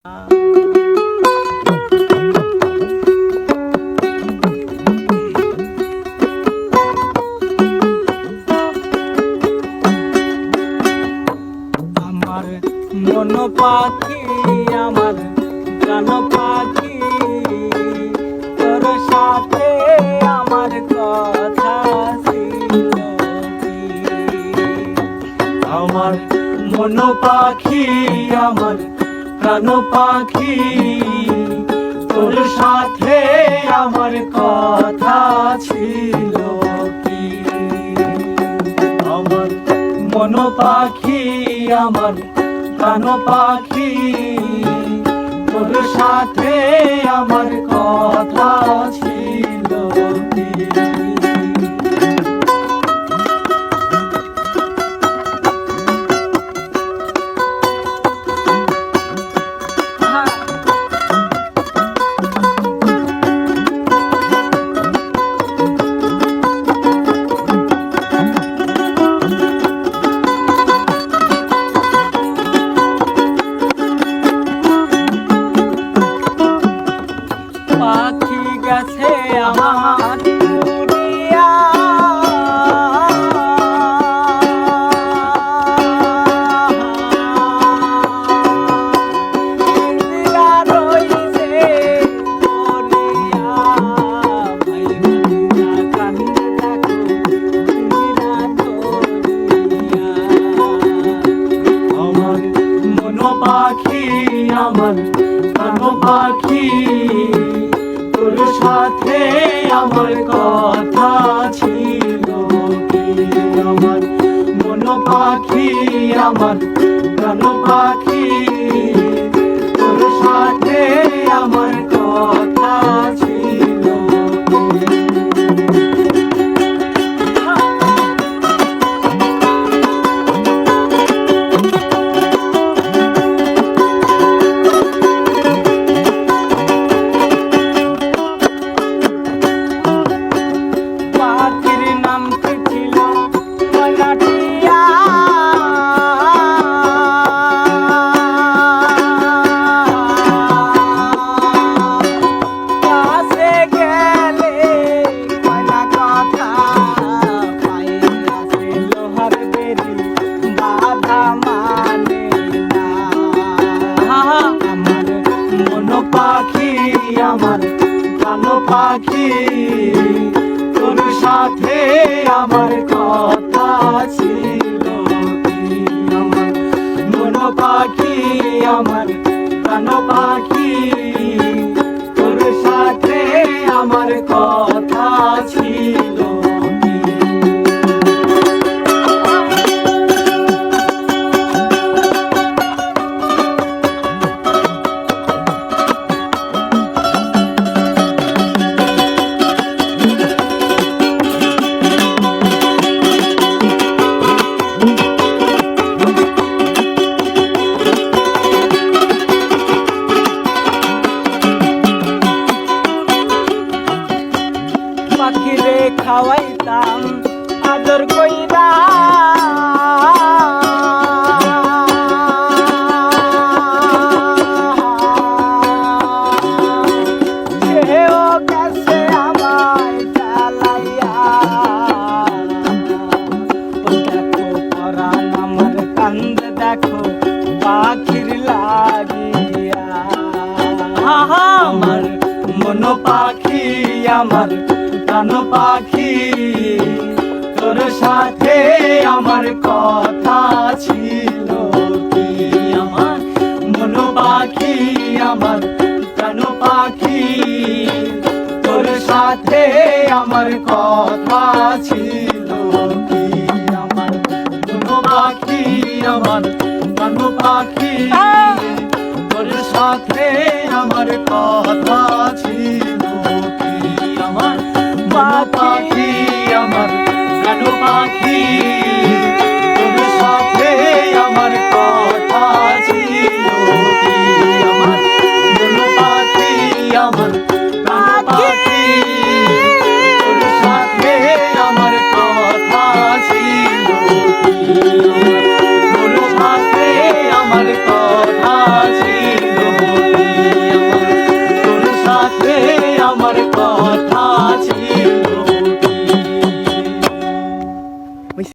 আমার মন পাখি, আমার প্রাণ পাখি, তোর সাথে আমার কথা ছিল কি? আমার মন পাখি, আমার প্রাণ পাখি, তোর সাথে আমার কথা ছিল কি? আমার মন পাখি, আমার প্রাণ পাখি, তোর সাথে আমার কথা ছিল কি? পাখি গেছে আমার উড়িয়া, পিঞ্জিরা রইছে পড়িয়া, ভাই ভাইয়া কান্দে দেখো পিঞ্জিরা ধরিয়া। আমার মন পাখি, আমার প্রাণ পাখি, তোর সাথে আমার কথা ছিল কি? আমার মন পাখি, আমার প্রাণ পাখি, তোর সাথে আমার কথা ছিল কি? পাখির নাম কি ছিল ময়নাটিয়া, কাছে গেলে ময়না কথা পাইয়াছে লোহার বেরি, বাধা মানে না। আমার মন পাখি, আমার প্রাণ পাখি, তোর সাথে আমার কথা ছিল কি? আমার মন পাখি, আমার প্রাণ পাখি, তোর সাথে আমার কথা ছিল কি? পাখিরে খাওয়াইতাম আদর কইরা, সেও গেছে আমায় চালাইয়া। দেখো পরাণ আমার কান্দে দেখো পাখির লাগিয়া। আমার মন পাখি, আমার প্রাণ পাখি, তোর সাথে আমার কথা ছিল কি? আমার মন পাখি, আমার প্রাণ পাখি, তোর সাথে আমার কথা ছিল কি? আমার মন পাখি, আমার প্রাণ পাখি, তোর সাথে আমার কথা ছিল কি? আমার মন পাখি, আমার প্রাণ পাখি, তোর সাথে আমার কথা ছিল কি? আমার মন পাখি, আমার প্রাণ পাখি, তোর সাথে আমার কথা ছিল কি? মন সাথে আমার কথা ছিল। কথা